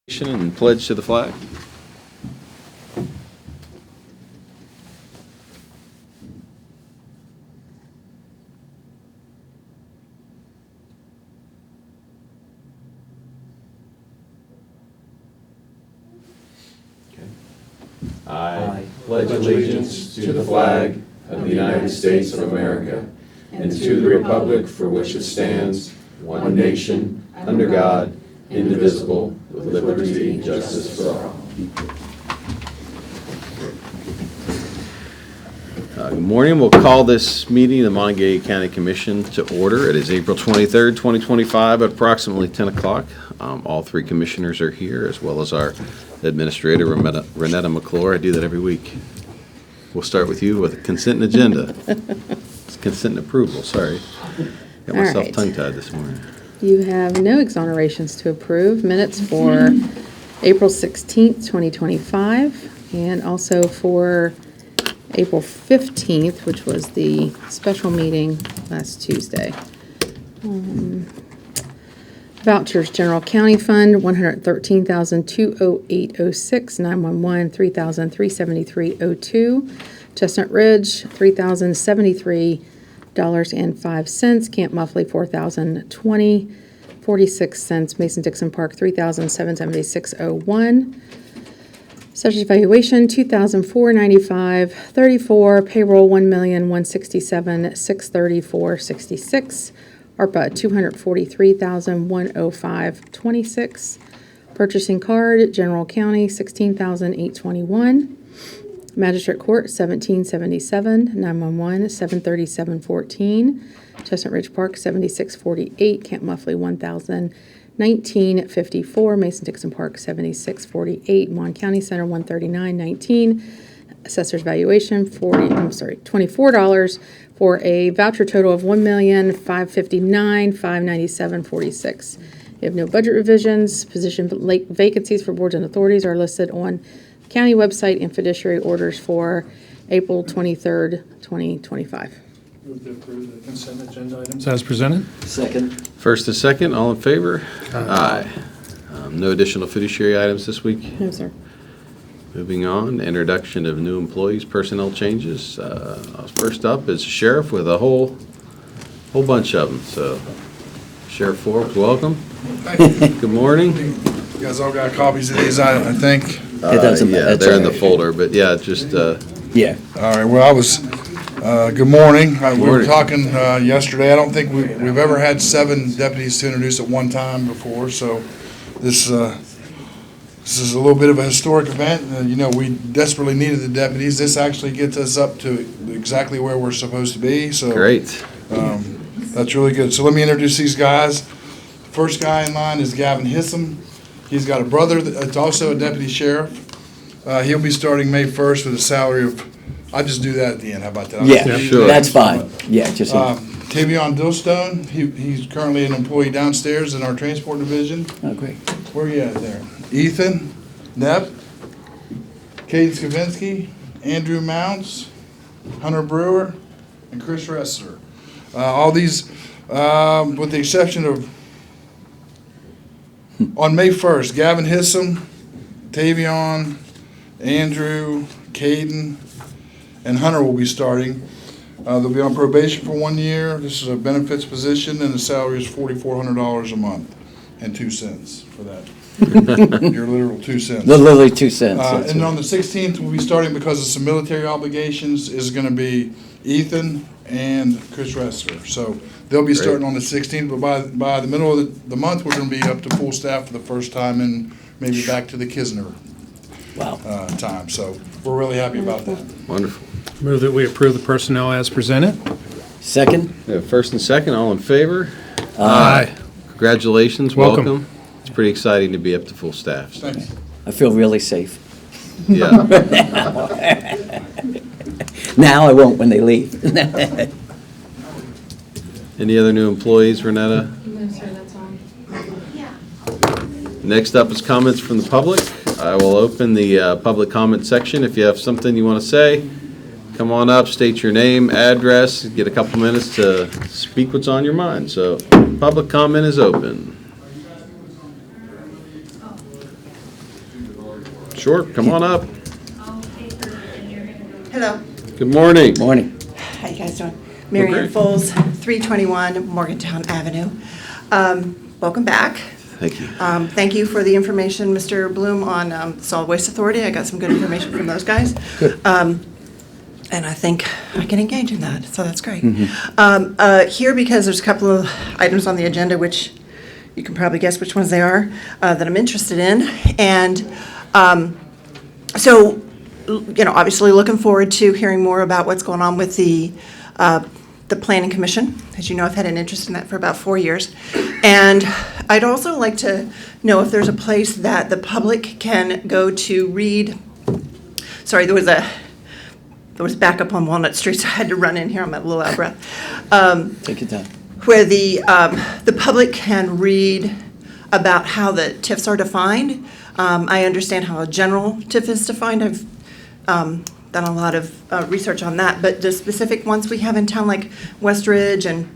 And pledge to the flag. I pledge allegiance to the flag of the United States of America and to the republic for which it stands, one nation, under God, indivisible, with liberty and justice for all. Good morning. We'll call this meeting, the Monongalia County Commission, to order. It is April 23rd, 2025 at approximately 10 o'clock. All three commissioners are here, as well as our administrator, Renetta McClure. I do that every week. We'll start with you with a consent agenda. It's consent and approval, sorry. Got myself tongue-tied this morning. You have no exonerations to approve. Minutes for April 16th, 2025, and also for April 15th, which was the special meeting last Tuesday. Vouchers, General County Fund, $113,208.06, 911, $3,373.02, Chestnut Ridge, $3,073.05, Camp Muffley, $4,020, 46 cents, Mason-Dixon Park, $3,776.01, Special Evaluation, $2,495.34, Payroll, $1,167,634.66, ARPA, $243,105.26, Purchasing Card, General County, $16,821, Magistrate Court, $1777, 911, $737.14, Chestnut Ridge Park, $76.48, Camp Muffley, $1,019.54, Mason-Dixon Park, $76.48, Mon County Center, $139.19, Assessor's Valuation, $24 for a voucher total of $1,559,597.46. We have no budget revisions. Position vacancies for boards and authorities are listed on county website and fiduciary orders for April 23rd, 2025. Move to approve the consent agenda items as presented. Second. First and second, all in favor? Aye. No additional fiduciary items this week? No, sir. Moving on, introduction of new employees, personnel changes. First up is Sheriff with a whole bunch of them. So, Sheriff Forbes, welcome. Good morning. You guys all got copies of these, I think. It doesn't matter. Yeah, they're in the folder, but yeah, just Yeah. All right, well, good morning. We were talking yesterday. I don't think we've ever had 7 deputies to introduce at one time before, so this is a little bit of a historic event. We desperately needed the deputies. This actually gets us up to exactly where we're supposed to be, so. great. That's really good. So let me introduce these guys. First guy in line is Gavin Hissam. He's got a brother that's also a deputy sheriff. He'll be starting May 1st with a salary of, I'll just do that at the end. How about that? Yeah, sure. That's fine. Yeah, just. Tavion Dillstone, he's currently an employee downstairs in our transport division. Oh, great. Where are you at there? Ethan Knepp, Kate Skavinsky, Andrew Mounts, Hunter Brewer, and Chris Ressler. All these, with the exception of, on May 1st, Gavin Hissam, Tavion, Andrew, Caden, and Hunter will be starting. They'll be on probation for 1 year. This is a benefits position, and the salary is $4,400 a month and 2 cents for that. Your literal 2 cents. Literally 2 cents. And on the 16th, we'll be starting because of some military obligations, is going to be Ethan and Chris Ressler. So they'll be starting on the 16th, but by the middle of the month, we're going to be up to full staff for the first time and maybe back to the Kisner time. So we're really happy about that. Wonderful. Move that we approve the personnel as presented. Second. First and second, all in favor? Aye. Congratulations, Welcome. welcome. It's pretty exciting to be up to full staff. Thanks. I feel really safe. Yeah. Now I won't when they leave. Any other new employees, Renetta? No, sir, that's all. Next up is comments from the public. I will open the public comment section. If you have something you want to say, come on up, state your name, address, get a couple minutes to speak what's on your mind. So public comment is open. Sure, come on up. Hello. Good morning. Morning. How you guys doing? Mary Ann great. Foles, 321 Morgantown Avenue. Welcome back. Thank you. Thank you for the information, Mr. Bloom, on Solid Waste Authority. I got some good information from those guys. And I think I can engage in that, so that's great. Here, because there's a couple of items on the agenda, which you can probably guess which ones they are, that I'm interested in. And so, obviously looking forward to hearing more about what's going on with the Planning Commission. As you know, I've had an interest in that for about 4 years. And I'd also like to know if there's a place that the public can go to read. Sorry, there was backup on Walnut Street, so I had to run in here. I'm a little out of breath. Take your time. Where the public can read about how the TIFs are defined. I understand how a general TIF is defined. I've done a lot of research on that, but the specific ones we have in town, like Westridge and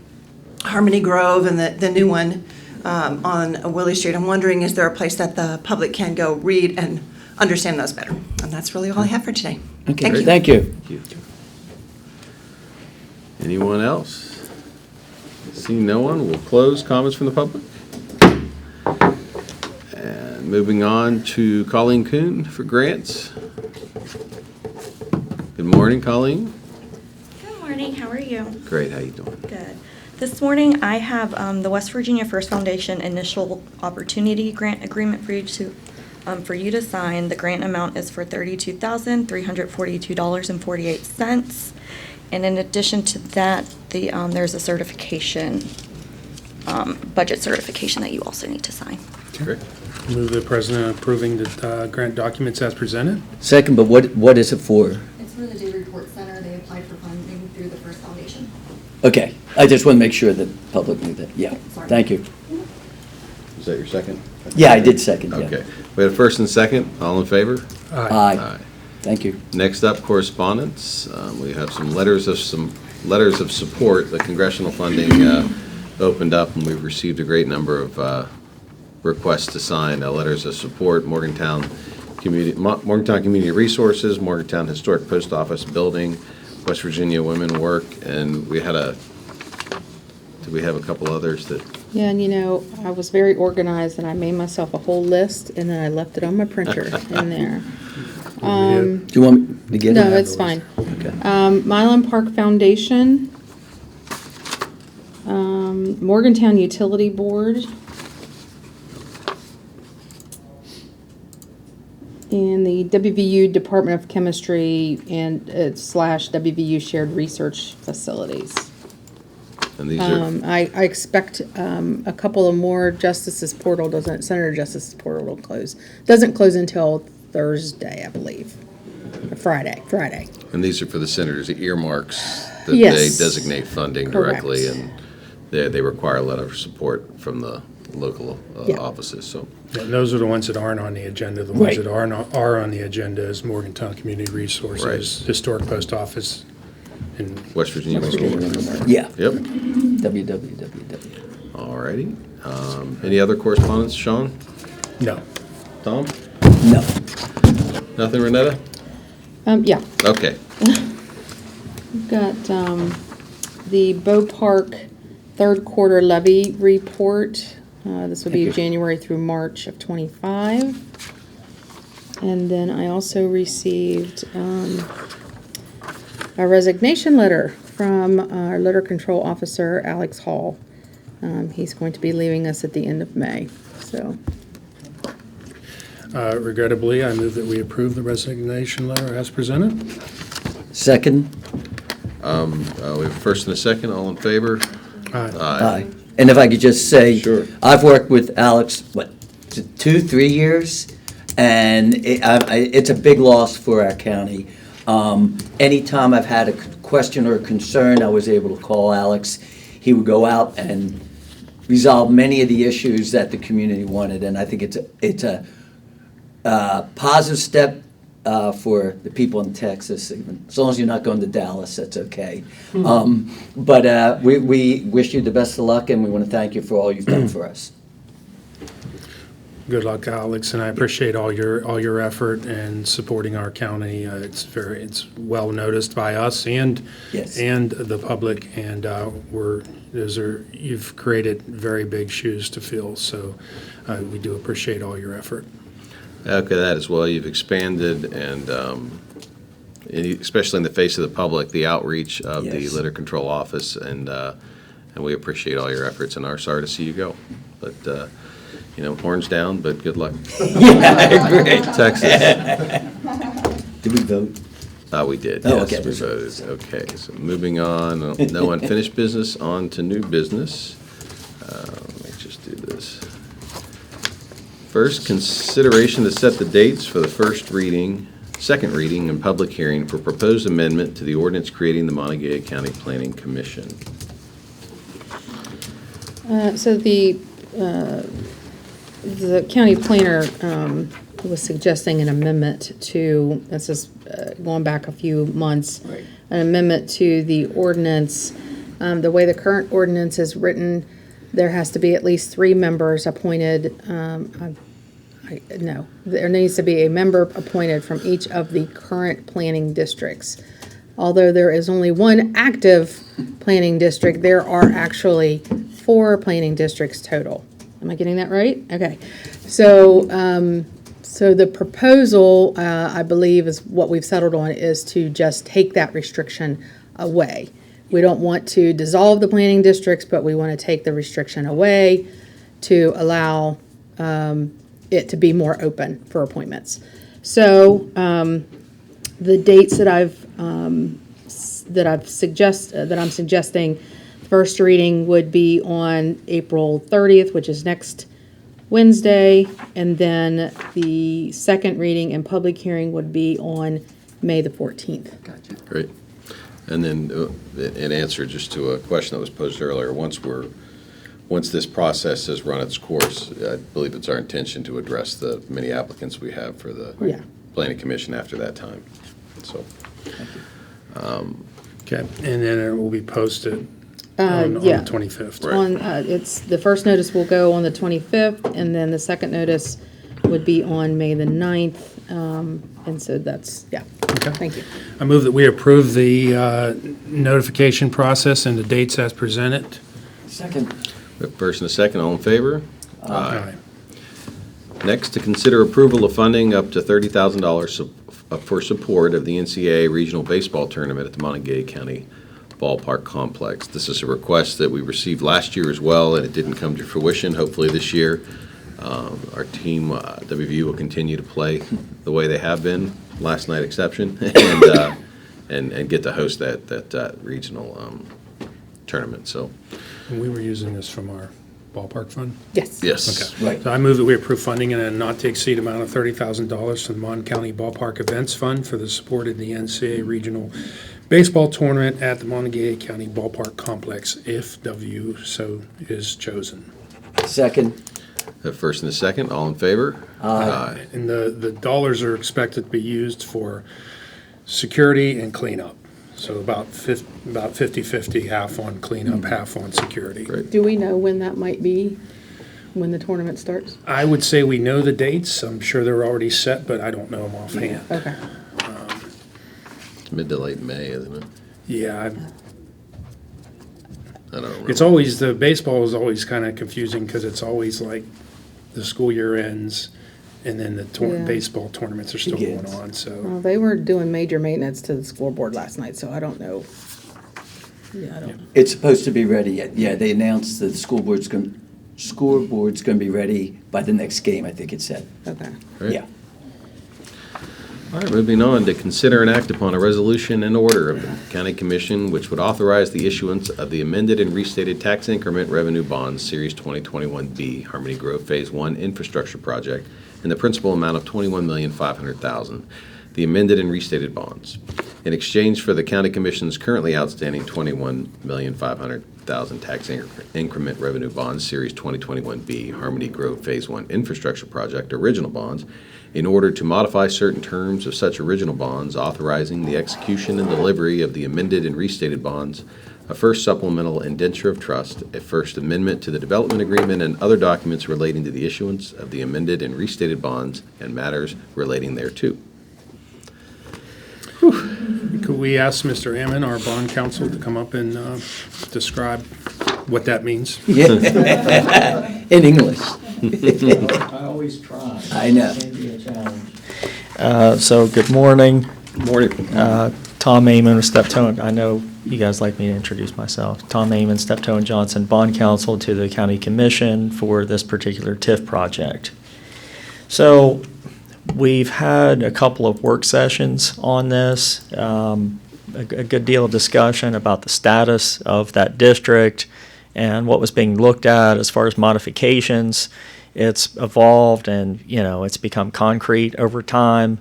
Harmony Grove and the new one on Willie Street, I'm wondering, is there a place that the public can go read and understand those better? And that's really all I have for today. Okay, Thank you. thank you. Thank you. Anyone else? Seeing no one, we'll close comments from the public. And moving on to Colleen Kuhn for grants. Good morning, Colleen. Good morning, how are you? Great, how you doing? Good. This morning, I have the West Virginia First Foundation Initial Opportunity Grant Agreement for you to sign. The grant amount is for $32,342.48. And in addition to that, there's a certification, budget certification that you also need to sign. Great. Move the president approving the grant documents as presented. Second, but what is it for? It's for the Day Report Center. They applied for funding through the First Foundation. Okay, I just want to make sure the public knew that. Yeah, Sorry. thank you. Is that your second? Yeah, I did second, yeah. Okay. We have first and second. All in favor? Aye. Thank you. Next up, correspondence. We have some letters of support. The congressional funding opened up, and we've received a great number of requests to sign letters of support. Morgantown Community Resources, Morgantown Historic Post Office Building, West Virginia Women Work, and we had did we have a couple others that? Yeah, and I was very organized and I made myself a whole list and then I left it on my printer in there. Do you want me to get it? No, it's fine. Okay. Mylan Park Foundation, Morgantown Utility Board, and the WVU Department of Chemistry and / WVU Shared Research Facilities. And these are, I expect a couple of more. Senator Justice's portal will close. Doesn't close until Thursday, I believe. Friday. and these are for the senators, the earmarks that Yes. they designate funding directly, Correct. and they require a letter of support from the local Yeah. offices, so. Yeah, and those are the ones that aren't on the agenda. The Right. ones that are on the agenda is Morgantown Community Resources, Right. Historic Post Office, and West Virginia. Yeah, Yep, www. all righty. Any other correspondence, Sean? no. Tom? No. Nothing, Renetta? Yeah. Okay. We've got the Bow Park third quarter levy report. This will be Thank you. January through March of '25. And then I also received a resignation letter from our litter control officer, Alex Hall. He's going to be leaving us at the end of May, so. Regrettably, I move that we approve the resignation letter as presented. Second? We have a first and a second, all in favor? Aye. Aye. And if I could just say, Sure. I've worked with Alex, 2-3 years, and it's a big loss for our county. Anytime I've had a question or a concern, I was able to call Alex. He would go out and resolve many of the issues that the community wanted, and I think it's a positive step for the people in Texas. As long as you're not going to Dallas, that's okay. But we wish you the best of luck, and we want to thank you for all you've done for us. Good luck, Alex, and I appreciate all your effort and supporting our county. It's well noticed by us and Yes. and the public, and you've created very big shoes to fill. So we do appreciate all your effort. Okay, that as well. You've expanded and especially in the face of the public, the outreach of the Yes. litter control office, and we appreciate all your efforts and are sorry to see you go. But, horns down, but good luck. Yeah, I agree. Texas. Did we vote? We did, Oh, yes, okay. we voted. Okay, so moving on, no unfinished business, on to new business. Let me just do this. First, consideration to set the dates for the second reading and public hearing for proposed amendment to the ordinance creating the Monongalia County Planning Commission. So the county planner was suggesting an amendment to, this is going back a few months, Right. an amendment to the ordinance. The way the current ordinance is written, there has to be at least 3 members appointed. No, there needs to be a member appointed from each of the current planning districts. Although there is only one active planning district, there are actually 4 planning districts total. Am I getting that right? Okay. So, so the proposal, I believe, is what we've settled on, is to just take that restriction away. We don't want to dissolve the planning districts, but we want to take the restriction away to allow it to be more open for appointments. So the dates that I'm suggesting, first reading would be on April 30th, which is next Wednesday, and then the second reading and public hearing would be on May the 14th. Gotcha. Great. And then in answer just to a question that was posed earlier, once this process has run its course, I believe it's our intention to address the many applicants we have for the Yeah. Planning Commission after that time. So, Okay, and then it will be posted on yeah. the 25th. Right. On, the first notice will go on the 25th, and then the second notice would be on May the 9th. And so that's, yeah. Okay. Thank you. I move that we approve the notification process and the dates as presented. Second. we have first and a second, all in favor? Aye. Next, to consider approval of funding up to $30,000 for support of the NCAA Regional Baseball Tournament at the Monongalia County Ballpark Complex. This is a request that we received last year as well, and it didn't come to fruition. Hopefully this year, our team, WVU, will continue to play the way they have been, last night exception, and get to host that regional tournament. So, And we were using this from our ballpark fund? Yes. yes. Okay. Right. So I move that we approve funding in a not-to-exceed amount of $30,000 from the Mon County Ballpark Events Fund for the support of the NCAA Regional Baseball Tournament at the Monongalia County Ballpark Complex, if W so is chosen. Second. We have first and a second, all in favor? Aye. And the dollars are expected to be used for security and cleanup. So about 50/50, half on cleanup, half on security. Great. Do we know when that might be, when the tournament starts? I would say we know the dates. I'm sure they're already set, but I don't know them offhand. Okay. It's mid to late May, isn't it? Yeah, I don't remember. it's always, the baseball is always kind of confusing because it's always like the school year ends and then the Yeah. baseball tournaments are still going Begins. on, so. Well, they were doing major maintenance to the scoreboard last night, so I don't know. Yeah, I don't. It's supposed to be ready yet. Yeah, they announced that the scoreboard's going to be ready by the next game, I think it said. Okay. Great. Yeah. All right, moving on to consider and act upon a resolution and order of the county commission which would authorize the issuance of the amended and restated tax increment revenue bonds, Series 2021B, Harmony Grove Phase 1 infrastructure project, in the principal amount of $21,500,000, the amended and restated bonds, in exchange for the county commission's currently outstanding $21,500,000 tax increment revenue bonds, Series 2021B, Harmony Grove Phase 1 infrastructure project, original bonds, in order to modify certain terms of such original bonds, authorizing the execution and delivery of the amended and restated bonds a first supplemental indenture of trust, a first amendment to the development agreement, and other documents relating to the issuance of the amended and restated bonds and matters relating thereto. Could we ask Mr. Ammon, our bond counsel, to come up and describe what that means? Yeah. In English. I always try. I know. It can be a challenge. So good morning. Morning. Tom Amon of Steptoe. I know you guys like me to introduce myself. Tom Amon, Steptoe and Johnson, bond counsel to the county commission for this particular TIF project. So we've had a couple of work sessions on this, a good deal of discussion about the status of that district and what was being looked at as far as modifications. It's evolved and, it's become concrete over time.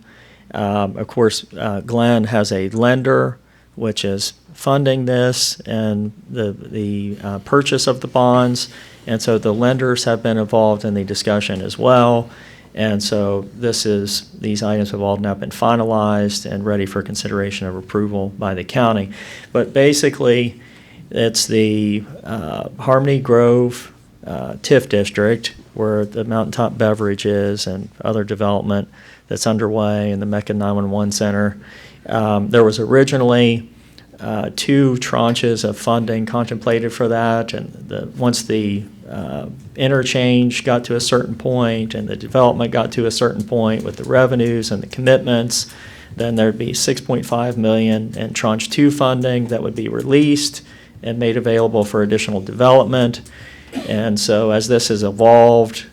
Of course, Glenn has a lender which is funding this and the purchase of the bonds. And so the lenders have been involved in the discussion as well. And so these items have all now been finalized and ready for consideration of approval by the county. But basically, it's the Harmony Grove TIF district where the Mountaintop Beverage is and other development that's underway in the Mecca 911 Center. There was originally 2 tranches of funding contemplated for that, and once the interchange got to a certain point and the development got to a certain point with the revenues and the commitments, then there'd be $6.5 million in tranche 2 funding that would be released and made available for additional development. And so as this has evolved,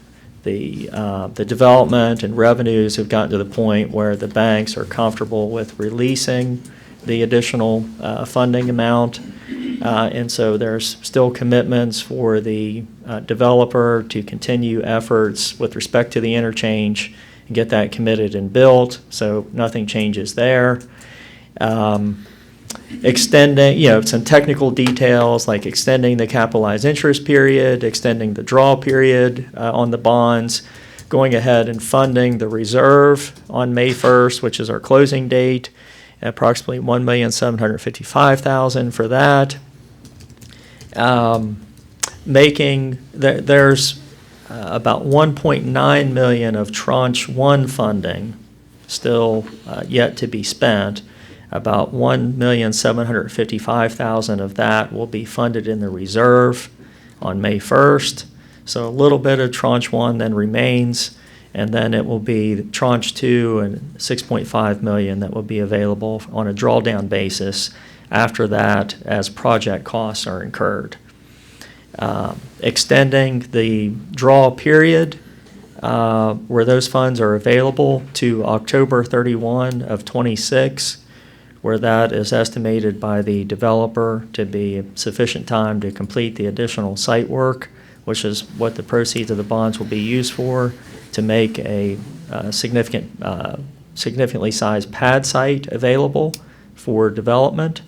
the development and revenues have gotten to the point where the banks are comfortable with releasing the additional funding amount. And so there's still commitments for the developer to continue efforts with respect to the interchange and get that committed and built, so nothing changes there. Extending, some technical details like extending the capitalized interest period, extending the draw period on the bonds, going ahead and funding the reserve on May 1st, which is our closing date, approximately $1,755,000 for that. There's about $1.9 million of tranche 1 funding still yet to be spent. About $1,755,000 of that will be funded in the reserve on May 1st. So a little bit of tranche 1 then remains, and then it will be tranche 2 and $6.5 million that will be available on a drawdown basis after that as project costs are incurred. Extending the draw period where those funds are available to October 31 of 26, where that is estimated by the developer to be sufficient time to complete the additional site work, which is what the proceeds of the bonds will be used for, to make a significantly sized pad site available for development.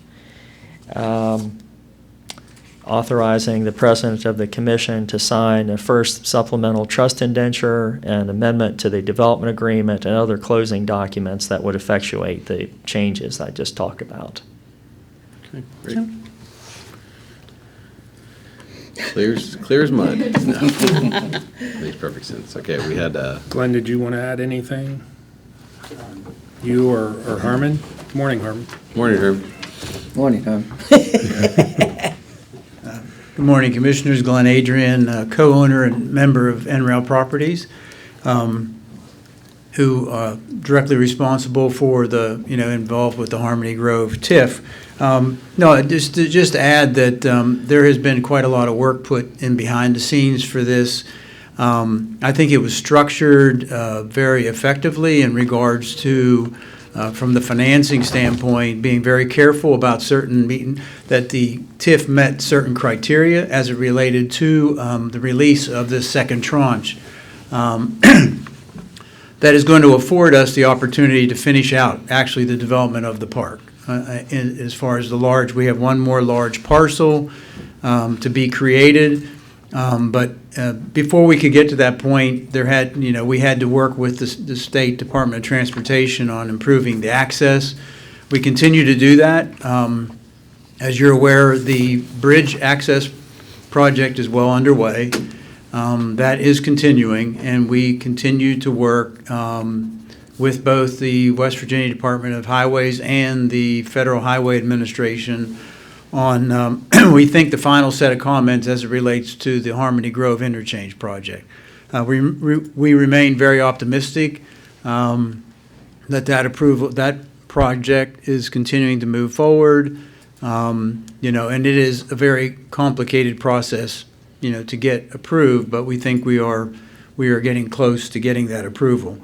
Authorizing the president of the commission to sign a first supplemental trust indenture and amendment to the development agreement and other closing documents that would effectuate the changes I just talked about. Okay, great. Clear as mud. No. Makes perfect sense. Okay, we had Glenn, did you want to add anything? You or Harmon? Morning, Harmon. morning, Herb. Morning, Tom. Good morning, Commissioners. Glenn Adrian, co-owner and member of NREL Properties, who are directly responsible for involved with the Harmony Grove TIF. No, just to add that there has been quite a lot of work put in behind the scenes for this. I think it was structured very effectively in regards to, from the financing standpoint, being very careful about that the TIF met certain criteria as it related to the release of this second tranche. That is going to afford us the opportunity to finish out actually the development of the park. As far as we have one more large parcel to be created. But before we could get to that point, we had to work with the State Department of Transportation on improving the access. We continue to do that. As you're aware, the bridge access project is well underway. That is continuing, and we continue to work with both the West Virginia Department of Highways and the Federal Highway Administration on, we think, the final set of comments as it relates to the Harmony Grove Interchange project. We remain very optimistic that project is continuing to move forward. And it is a very complicated process, to get approved, but we think we are getting close to getting that approval.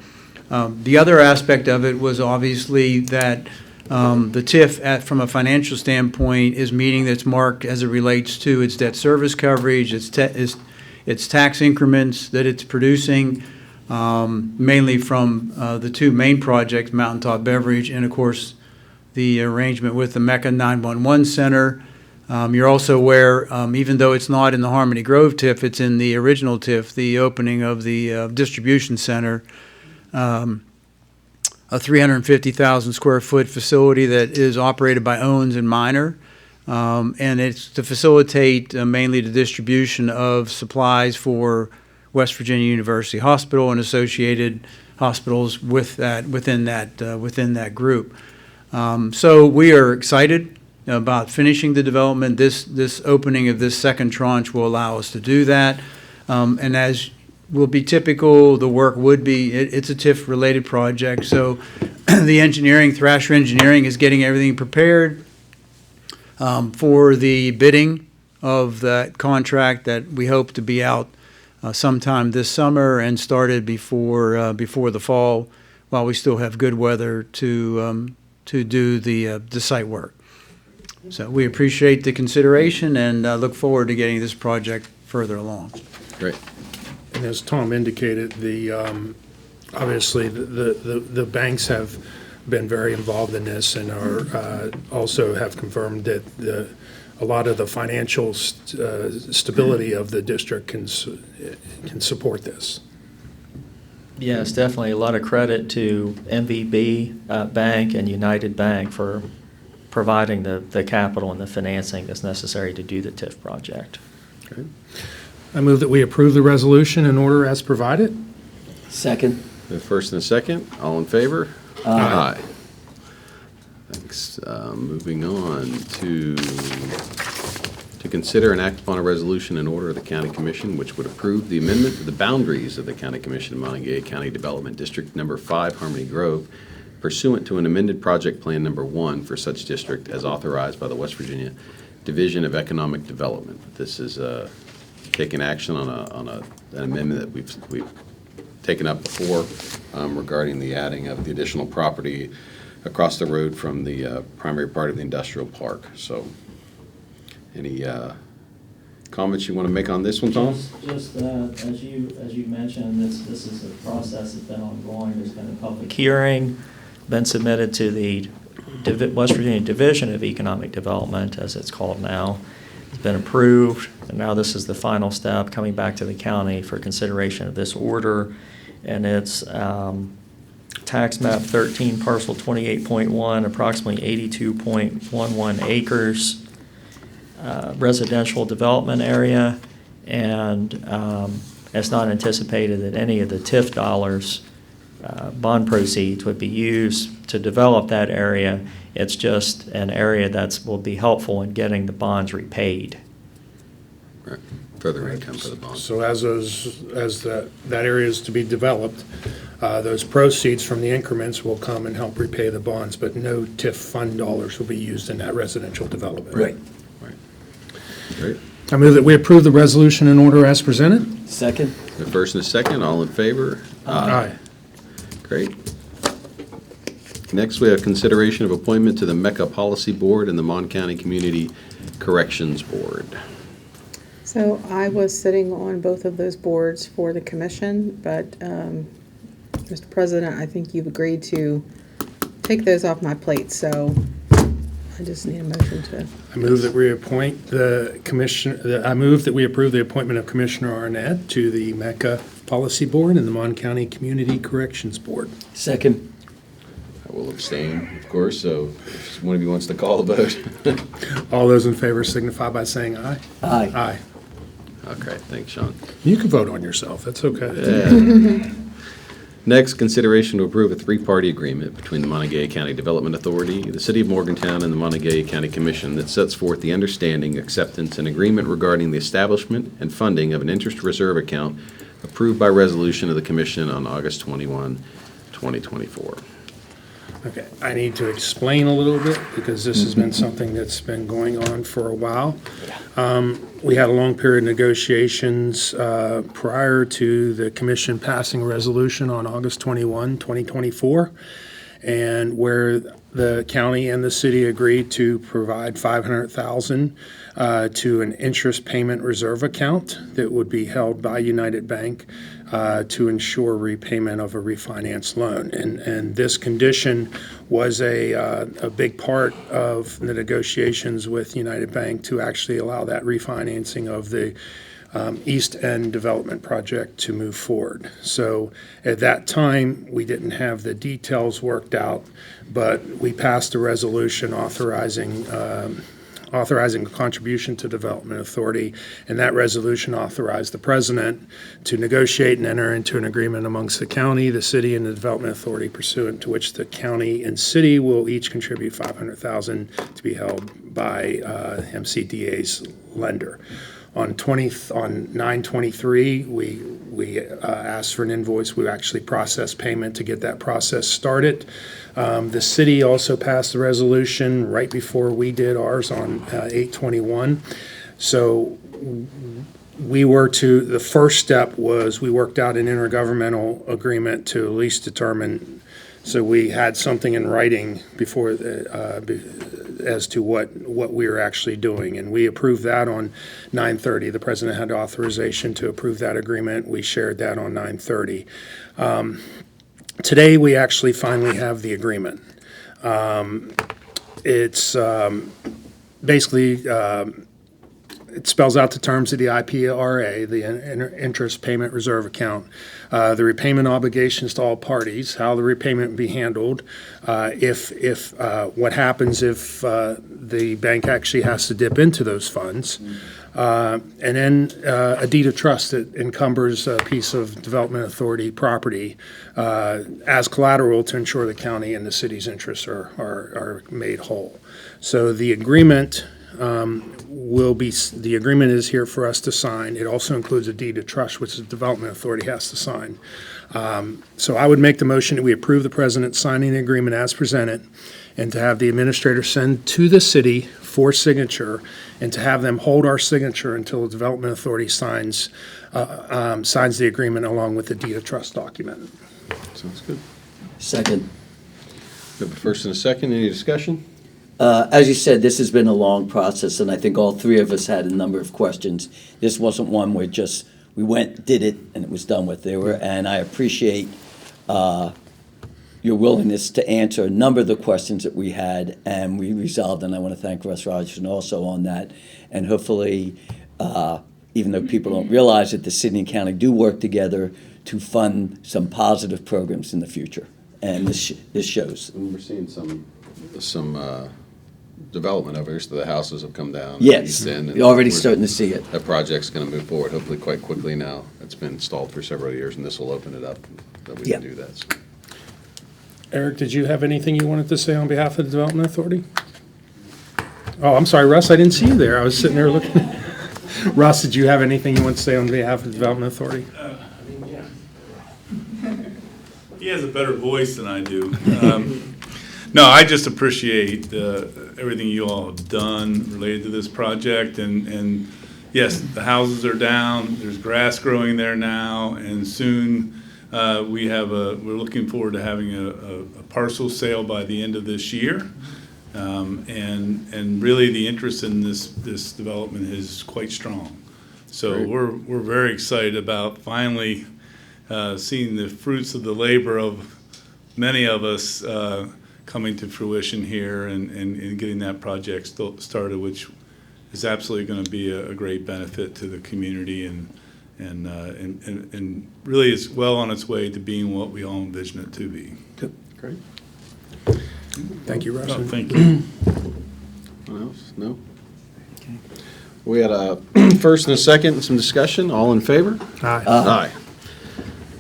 The other aspect of it was obviously that the TIF, from a financial standpoint, is meeting its mark as it relates to its debt service coverage, its tax increments that it's producing, mainly from the two main projects, Mountaintop Beverage, and of course the arrangement with the Mecca 911 Center. You're also aware, even though it's not in the Harmony Grove TIF, it's in the original TIF, the opening of the distribution center, a 350,000 square foot facility that is operated by Owens and Minor. And it's to facilitate mainly the distribution of supplies for West Virginia University Hospital and associated hospitals with that, within that group. So we are excited about finishing the development. This opening of this second tranche will allow us to do that. And as will be typical, the work would be, it's a TIF-related project, so the engineering, Thrasher Engineering, is getting everything prepared for the bidding of that contract that we hope to be out sometime this summer and started before the fall, while we still have good weather to do the site work. So we appreciate the consideration and look forward to getting this project further along. Great. And as Tom indicated, obviously the banks have been very involved in this and are also have confirmed that a lot of the financial stability of the district can support this. Yes, definitely. A lot of credit to MVB Bank and United Bank for providing the capital and the financing that's necessary to do the TIF project. Okay. I move that we approve the resolution in order as provided. Second. The first and a second, all in favor? Aye. Thanks. Moving on to consider and act upon a resolution in order of the County Commission which would approve the amendment to the boundaries of the County Commission of Monongalia County Development District Number 5, Harmony Grove, pursuant to an amended project plan number 1 for such district as authorized by the West Virginia Division of Economic Development. This is taking action on an amendment that we've taken up before regarding the adding of the additional property across the road from the primary part of the industrial park. So, any comments you want to make on this one, Tom? Just as you mentioned, this is a process that's been ongoing. There's been a public hearing, been submitted to the West Virginia Division of Economic Development, as it's called now. It's been approved, and now this is the final step, coming back to the county for consideration of this order. And it's tax map 13, parcel 28.1, approximately 82.11 acres, residential development area, and it's not anticipated that any of the TIF dollars, bond proceeds, would be used to develop that area. It's just an area that will be helpful in getting the bonds repaid. Right. Further income for the bond. So as that area is to be developed, those proceeds from the increments will come and help repay the bonds, but no TIF fund dollars will be used in that residential development. Right. Great. I move that we approve the resolution in order as presented. Second. The first and the second, all in favor? Aye. Great. Next, we have consideration of appointment to the Mecca Policy Board and the Mon County Community Corrections Board. So I was sitting on both of those boards for the commission, but Mr. President, I think you've agreed to take those off my plate, so I just need a motion to. I move that we appoint the commission. I move that we approve the appointment of Commissioner Arnett to the Mecca Policy Board and the Mon County Community Corrections Board. Second. will abstain, of course, so if one of you wants to call the vote. All those in favor signify by saying aye. Aye. Aye. Okay, thanks, Sean. You can vote on yourself, that's okay. Next, consideration to approve a three-party agreement between the Monongalia County Development Authority, the City of Morgantown, and the Monongalia County Commission that sets forth the understanding, acceptance, and agreement regarding the establishment and funding of an interest reserve account approved by resolution of the Commission on August 21, 2024. Okay, I need to explain a little bit because this has been something that's been going on for a while. We had a long period of negotiations prior to the commission passing a resolution on August 21, 2024, and where the county and the city agreed to provide $500,000 to an interest payment reserve account that would be held by United Bank to ensure repayment of a refinance loan. And this condition was a big part of the negotiations with United Bank to actually allow that refinancing of the East End Development Project to move forward. So at that time, we didn't have the details worked out, but we passed a resolution authorizing a contribution to Development Authority, and that resolution authorized the president to negotiate and enter into an agreement amongst the county, the city, and the Development Authority, pursuant to which the county and city will each contribute $500,000 to be held by MCDA's lender. On 9/23, we asked for an invoice. We actually processed payment to get that process started. The city also passed the resolution right before we did ours on 8/21. So the first step was we worked out an intergovernmental agreement to at least determine, so we had something in writing before as to what we were actually doing. And we approved that on 9/30. The president had authorization to approve that agreement. We shared that on 9/30. Today, we actually finally have the agreement. It's basically, it spells out the terms of the IPRA, the Interest Payment Reserve Account, the repayment obligations to all parties, how the repayment will be handled, what happens if the bank actually has to dip into those funds, and then a deed of trust that encumbers a piece of Development Authority property as collateral to ensure the county and the city's interests are made whole. So the agreement the agreement is here for us to sign. It also includes a deed of trust, which the Development Authority has to sign. So I would make the motion that we approve the president signing the agreement as presented, and to have the administrator send to the city for signature, and to have them hold our signature until the Development Authority signs the agreement along with the deed of trust document. Sounds good. Second. We have a first and a second. Any discussion? As you said, this has been a long process, and I think all three of us had a number of questions. This wasn't one where just we went, did it, and it was done with. And I appreciate your willingness to answer a number of the questions that we had, and we resolved. And I want to thank Russ Rogerson also on that. And hopefully, even though people don't realize it, the city and county do work together to fund some positive programs in the future. And this shows. And we're seeing some development over here, so the houses have come down. Yes, you're already starting to see it. That project's going to move forward, hopefully quite quickly now. It's been installed for several years, and this will open it up that we can do that. So. Eric, did you have anything you wanted to say on behalf of the Development Authority? Oh, I'm sorry, Russ, I didn't see you there. I was sitting there looking. Russ, did you have anything you want to say on behalf of the Development Authority? He has a better voice than I do. No, I just appreciate everything you all have done related to this project. And yes, the houses are down. There's grass growing there now, and soon we're looking forward to having a parcel sale by the end of this year. And really, the interest in this development is quite strong. So we're very excited about finally seeing the fruits of the labor of many of us coming to fruition here and getting that project started, which is absolutely going to be a great benefit to the community and really is well on its way to being what we all envision it to be. Great. Thank you, Russ. Oh, thank you. Anyone else? No? We had a first and a second, and some discussion. All in favor? Aye. Aye.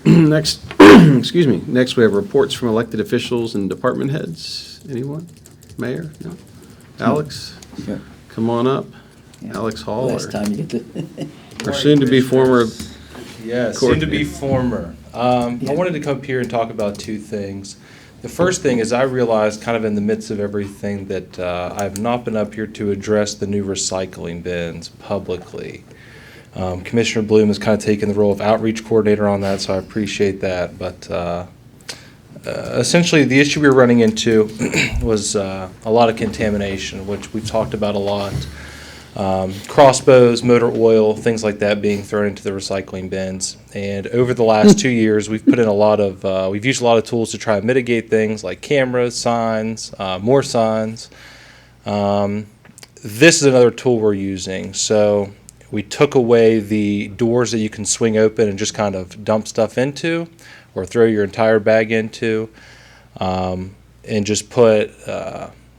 Next, excuse me, next we have reports from elected officials and department heads. Anyone? Mayor? No? Alex? Yeah. Come on up. Alex Hall, Last time you get or soon-to-be former. Yeah, Court- soon to be former. I wanted to come up here and talk about two things. The first thing is I realized kind of in the midst of everything that I have not been up here to address the new recycling bins publicly. Commissioner Bloom has kind of taken the role of outreach coordinator on that, so I appreciate that. But essentially, the issue we were running into was a lot of contamination, which we've talked about a lot. Crossbows, motor oil, things like that being thrown into the recycling bins. And over the last 2 years, we've put in we've used a lot of tools to try and mitigate things like cameras, signs, more signs. This is another tool we're using. So we took away the doors that you can swing open and just kind of dump stuff into or throw your entire bag into, and just put,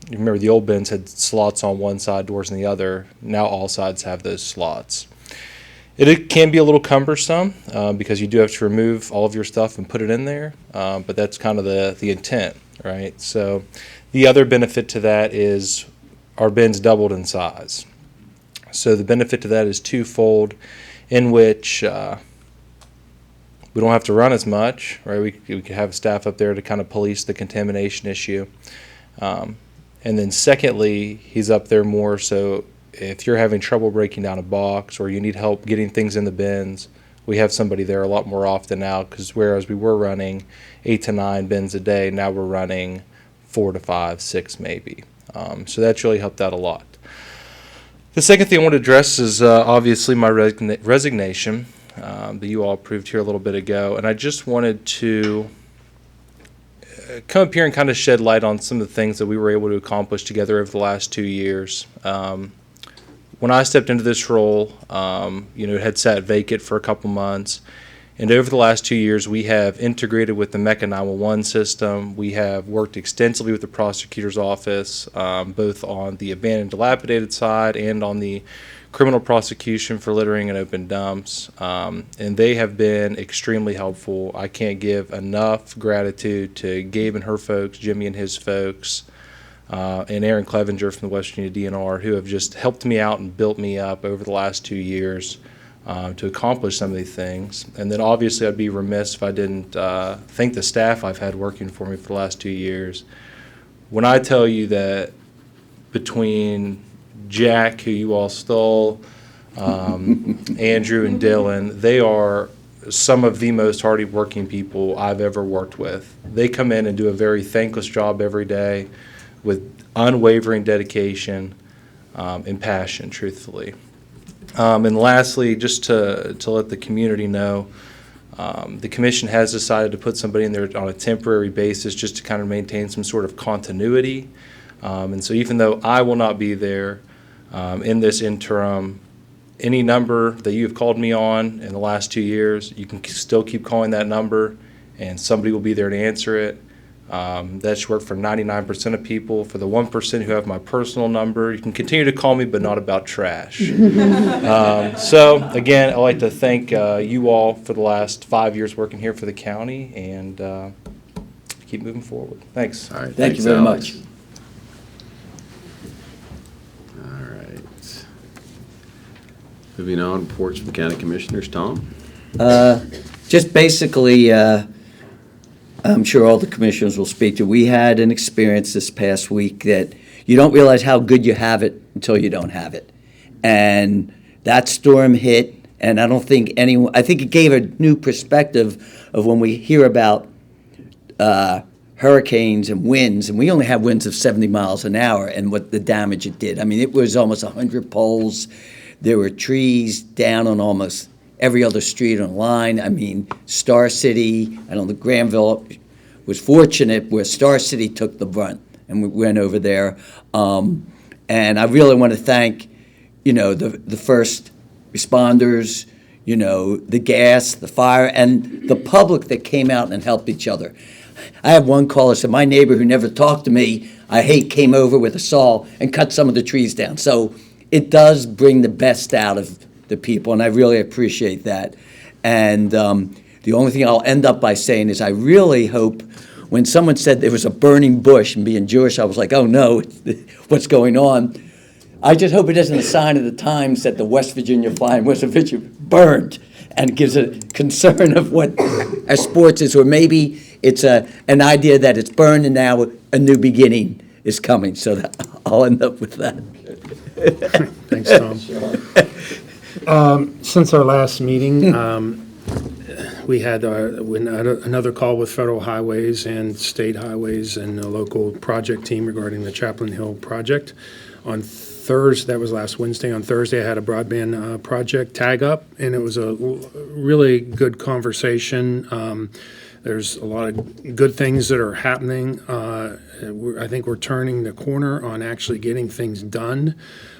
you remember the old bins had slots on one side, doors on the other. Now all sides have those slots. It can be a little cumbersome because you do have to remove all of your stuff and put it in there, but that's kind of the intent, right? So the other benefit to that is our bins doubled in size. So the benefit to that is twofold, in which we don't have to run as much, right? We could have staff up there to kind of police the contamination issue. And then secondly, he's up there more so if you're having trouble breaking down a box or you need help getting things in the bins, we have somebody there a lot more often now, because whereas we were running 8 to 9 bins a day, now we're running 4 to 5, 6 maybe. So that's really helped out a lot. The second thing I want to address is obviously my resignation that you all approved here a little bit ago, and I just wanted to come up here and kind of shed light on some of the things that we were able to accomplish together over the last 2 years. When I stepped into this role, it had sat vacant for a couple months. And over the last 2 years, we have integrated with the MECA 911 system. We have worked extensively with the prosecutor's office, both on the abandoned, dilapidated side and on the criminal prosecution for littering and open dumps. And they have been extremely helpful. I can't give enough gratitude to Gabe and her folks, Jimmy and his folks, and Aaron Clevenger from the West Virginia DNR, who have just helped me out and built me up over the last 2 years. To accomplish some of these things. And then obviously I'd be remiss if I didn't thank the staff I've had working for me for the last 2 years. When I tell you that between Jack, who you all stole, Andrew and Dylan, they are some of the most hard-working people I've ever worked with. They come in and do a very thankless job every day with unwavering dedication and passion, truthfully. And lastly, just to let the community know, the commission has decided to put somebody in there on a temporary basis just to kind of maintain some sort of continuity. And so even though I will not be there in this interim, any number that you have called me on in the last 2 years, you can still keep calling that number and somebody will be there to answer it. That should work for 99% of people. For the 1% who have my personal number, you can continue to call me, but not about trash. So, again, I'd like to thank you all for the last 5 years working here for the county, and keep moving forward. Thanks. All right. Thank you thanks, very Alex. much. All right. Moving on, reports from county commissioners. Tom? Just basically, I'm sure all the commissioners will speak to. We had an experience this past week that you don't realize how good you have it until you don't have it. And that storm hit, and I think it gave a new perspective of when we hear about hurricanes and winds, and we only have winds of 70 miles an hour, and what the damage it did. I mean, it was almost 100 poles. There were trees down on almost every other street on line. I mean, Star City, I know the Granville was fortunate where Star City took the brunt, and we went over there. And I really want to thank, the first responders, the gas, the fire, and the public that came out and helped each other. I had one caller said, my neighbor who never talked to me, I hate, came over with a saw and cut some of the trees down. So it does bring the best out of the people, and I really appreciate that. And the only thing I'll end up by saying is I really hope, when someone said there was a burning bush, and being Jewish, I was like, oh no, what's going on? I just hope it isn't a sign of the times that the West Virginia Fly and West Virginia burned, and it gives a concern of what our sports is, or maybe it's an idea that it's burned and now a new beginning is coming. So I'll end up with that. Thanks, Tom. Since our last meeting, we had another call with Federal Highways and State Highways and a local project team regarding the Chaplain Hill project. On Thursday, that was last Wednesday. On Thursday, I had a broadband project tag up, and it was a really good conversation. There's a lot of good things that are happening. I think we're turning the corner on actually getting things done.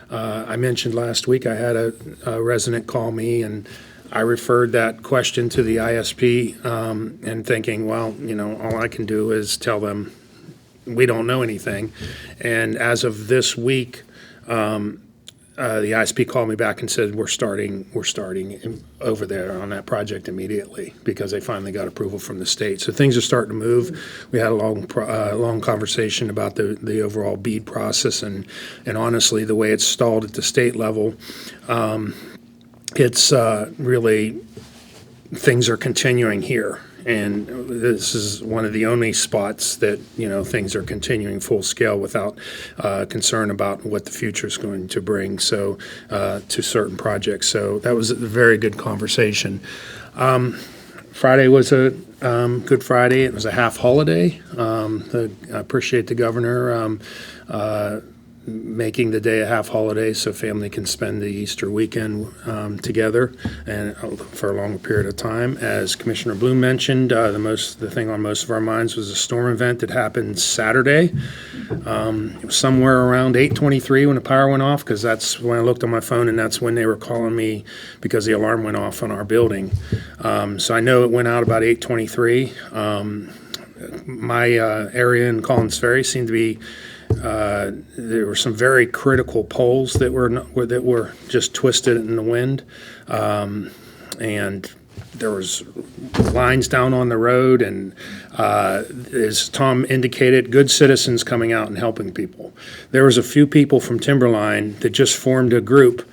I mentioned last week I had a resident call me, and I referred that question to the ISP and thinking, well, all I can do is tell them we don't know anything. And as of this week, the ISP called me back and said we're starting over there on that project immediately because they finally got approval from the state. So things are starting to move. We had a long conversation about the overall BEAD process, and honestly, the way it's stalled at the state level, it's really, things are continuing here. And this is one of the only spots that, things are continuing full scale without concern about what the future is going to bring, so to certain projects. So that was a very good conversation. Friday was a Good Friday. It was a half holiday. I appreciate the governor making the day a half holiday so family can spend the Easter weekend together and for a longer period of time. As Commissioner Bloom mentioned, the thing on most of our minds was a storm event that happened Saturday. It was somewhere around 8:23 when the power went off, because that's when I looked on my phone, and that's when they were calling me because the alarm went off on our building. So I know it went out about 8:23. My area in Collins Ferry seemed to be there were some very critical poles that were just twisted in the wind, and there was lines down on the road, and as Tom indicated, good citizens coming out and helping people. There was a few people from Timberline that just formed a group,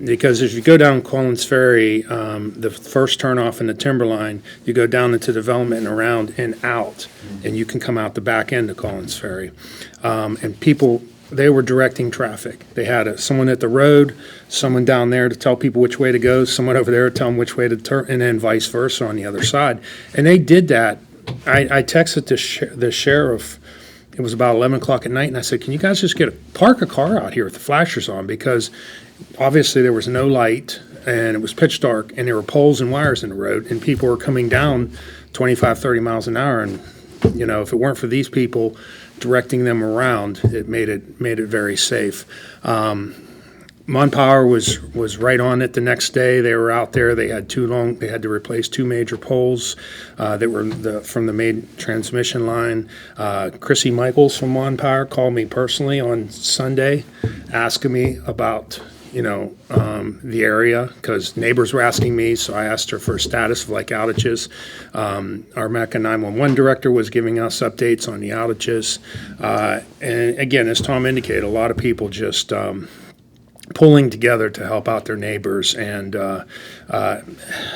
because if you go down Collins Ferry, the first turnoff in the Timberline, you go down into development and around and out, and you can come out the back end of Collins Ferry. And people, they were directing traffic. They had someone at the road, someone down there to tell people which way to go, someone over there to tell them which way to turn, and then vice versa on the other side. And they did that. I texted the sheriff. It was about 11 o'clock at night, and I said, can you guys just park a car out here with the flashers on? Because obviously there was no light, and it was pitch dark, and there were poles and wires in the road, and people were coming down 25, 30 miles an hour. And, if it weren't for these people directing them around, it made it very safe. Mon Power was right on it the next day. They were out there. They had to replace two major poles that were from the main transmission line. Chrissy Michaels from Mon Power called me personally on Sunday, asking me about the area, because neighbors were asking me, so I asked her for a status of outages. Our MECA 911 director was giving us updates on the outages. And again, as Tom indicated, a lot of people just pulling together to help out their neighbors and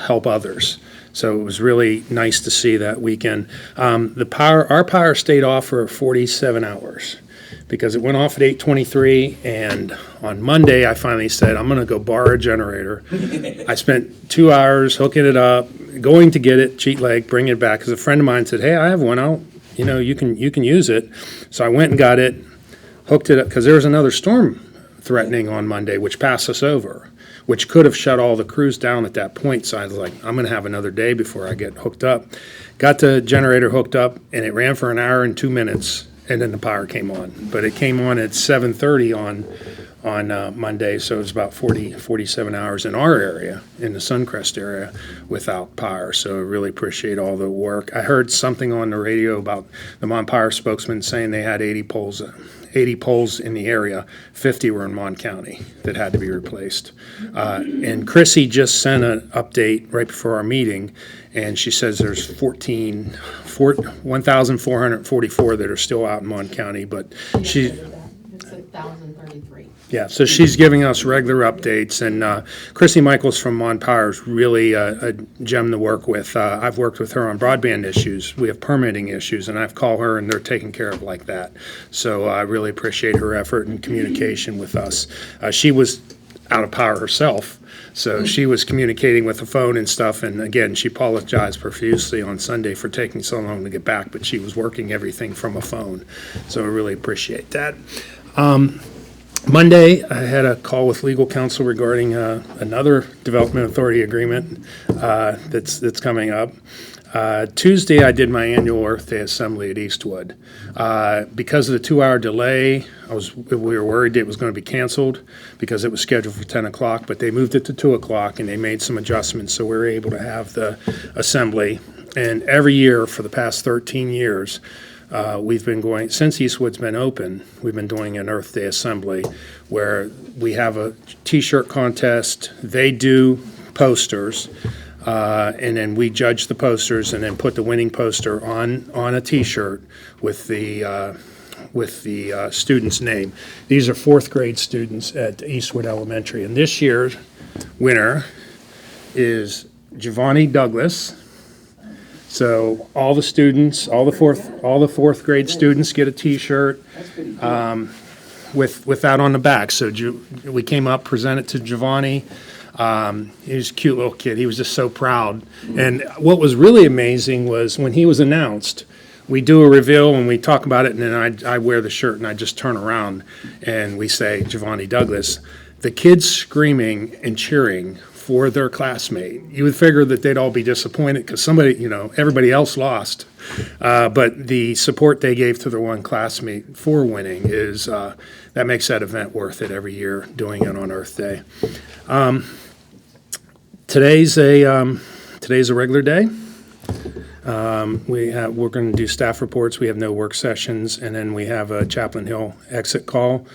help others. So it was really nice to see that weekend. Our power stayed off for 47 hours. Because it went off at 8:23, and on Monday I finally said, I'm going to go borrow a generator. I spent 2 hours hooking it up, going to get it, cheat leg, bring it back, because a friend of mine said, hey, I have one out, you can use it. So I went and got it, hooked it up, because there was another storm threatening on Monday, which passed us over, which could have shut all the crews down at that point. So I was like, I'm going to have another day before I get hooked up. Got the generator hooked up, and it ran for an hour and 2 minutes. And then the power came on, but it came on at 7:30 on Monday, so it was about 47 hours in our area, in the Suncrest area, without power. So I really appreciate all the work. I heard something on the radio about the Mon Power spokesman saying they had 80 poles in the area, 50 were in Mon County that had to be replaced. And Chrissy just sent an update right before our meeting, and she says there's 1,444 that are still out in Mon County, but she... It's 1,033. Yeah, so she's giving us regular updates, and Chrissy Michaels from Mon Power is really a gem to work with. I've worked with her on broadband issues. We have permitting issues, and I've called her, and they're taken care of like that. So I really appreciate her effort and communication with us. She was out of power herself, so she was communicating with the phone and stuff, and again, she apologized profusely on Sunday for taking so long to get back, but she was working everything from a phone, so I really appreciate that. Monday, I had a call with legal counsel regarding another development authority agreement that's coming up. Tuesday, I did my annual Earth Day assembly at Eastwood. Because of the 2-hour delay, we were worried it was going to be canceled because it was scheduled for 10 o'clock, but they moved it to 2 o'clock and they made some adjustments, so we were able to have the assembly. And every year for the past 13 years, we've been going, since Eastwood's been open, we've been doing an Earth Day assembly where we have a T-shirt contest, they do posters, and then we judge the posters and then put the winning poster on a T-shirt with the student's name. These are 4th grade students at Eastwood Elementary, and this year's winner is Giovanni Douglas. So all the students, all the fourth grade students get a T-shirt with that on the back. So we came up, presented to Giovanni. He was a cute little kid. He was just so proud. And what was really amazing was when he was announced, we do a reveal and we talk about it, and then I wear the shirt and I just turn around and we say Giovanni Douglas. The kids screaming and cheering for their classmate. You would figure that they'd all be disappointed because everybody else lost. But the support they gave to their one classmate for winning is, that makes that event worth it every year, doing it on Earth Day. Today's a regular day. We're going to do staff reports. We have no work sessions, and then we have a Chaplain Hill exit call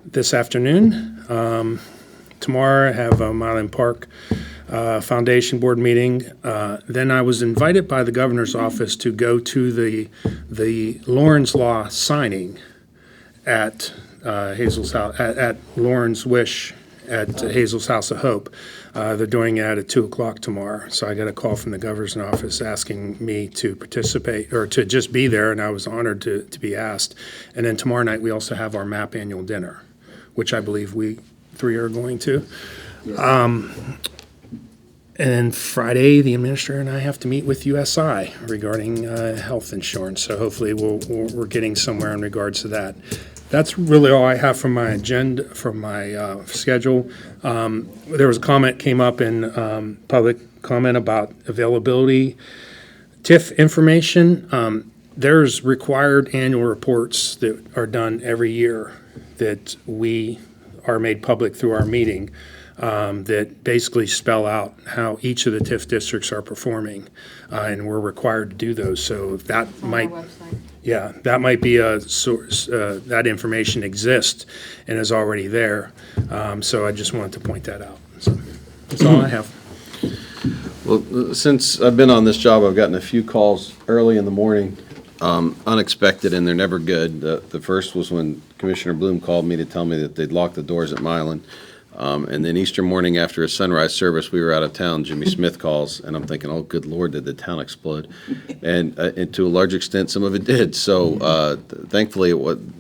this afternoon. Tomorrow I have a Milan Park Foundation Board meeting. Then I was invited by the governor's office to go to the Lauren's Law signing at Hazel's house, at Lauren's Wish at Hazel's House of Hope. They're doing it at 2 o'clock tomorrow. So I got a call from the governor's office asking me to participate or to just be there, and I was honored to be asked. And then tomorrow night we also have our MAP annual dinner, which I believe we 3 are going to. And then Friday, the administrator and I have to meet with USI regarding health insurance. So hopefully we're getting somewhere in regards to that. That's really all I have from my agenda, from my schedule. There was a comment came up in public comment about availability. TIF information, there's required annual reports that are done every year that we are made public through our meeting that basically spell out how each of the TIF districts are performing, and we're required to do those. So that might, that might be a source. That information exists and is already there. So I just wanted to point that out. So that's all I have. Well, since I've been on this job, I've gotten a few calls early in the morning, unexpected, and they're never good. The first was when Commissioner Bloom called me to tell me that they'd locked the doors at Milan. And then Easter morning after a sunrise service, we were out of town. Jimmy Smith calls, and I'm thinking, oh, good Lord, did the town explode? And to a large extent, some of it did. So thankfully,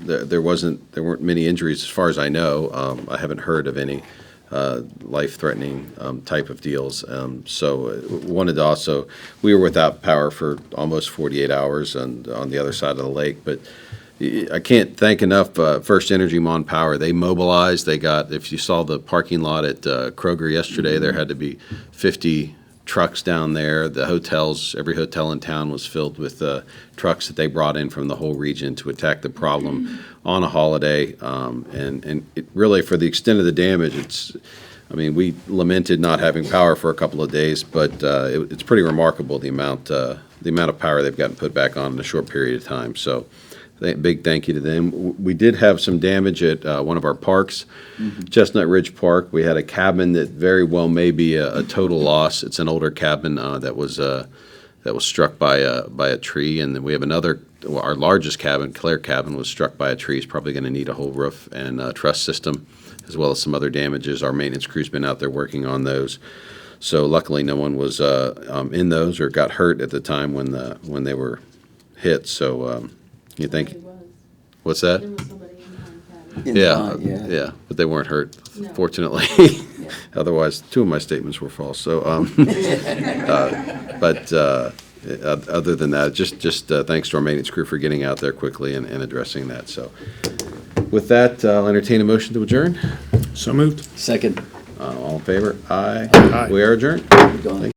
there weren't many injuries as far as I know. I haven't heard of any life-threatening type of deals. So wanted to also, we were without power for almost 48 hours on the other side of the lake, but I can't thank enough First Energy Mon Power. They mobilized. They got, if you saw the parking lot at Kroger yesterday, there had to be 50 trucks down there. The hotels, every hotel in town was filled with trucks that they brought in from the whole region to attack the problem on a holiday. And it really, for the extent of the damage, we lamented not having power for a couple of days, but it's pretty remarkable the amount of power they've gotten put back on in a short period of time. So big thank you to them. We did have some damage at one of our parks, Chestnut Ridge Park. We had a cabin that very well may be a total loss. It's an older cabin that was struck by a tree, and then we have another. Our largest cabin, Claire Cabin, was struck by a tree. It's probably going to need a whole roof and truss system, as well as some other damages. Our maintenance crew's been out there working on those. So luckily, no one was in those or got hurt at the time when they were hit. So you think? What's that? Yeah, but they weren't hurt, fortunately. Otherwise, two of my statements were false. So, but other than that, just thanks to our maintenance crew for getting out there quickly and addressing that. So, with that, I'll entertain a motion to adjourn. So moved. Second. All in favor? Aye. Aye. We are adjourned. Done.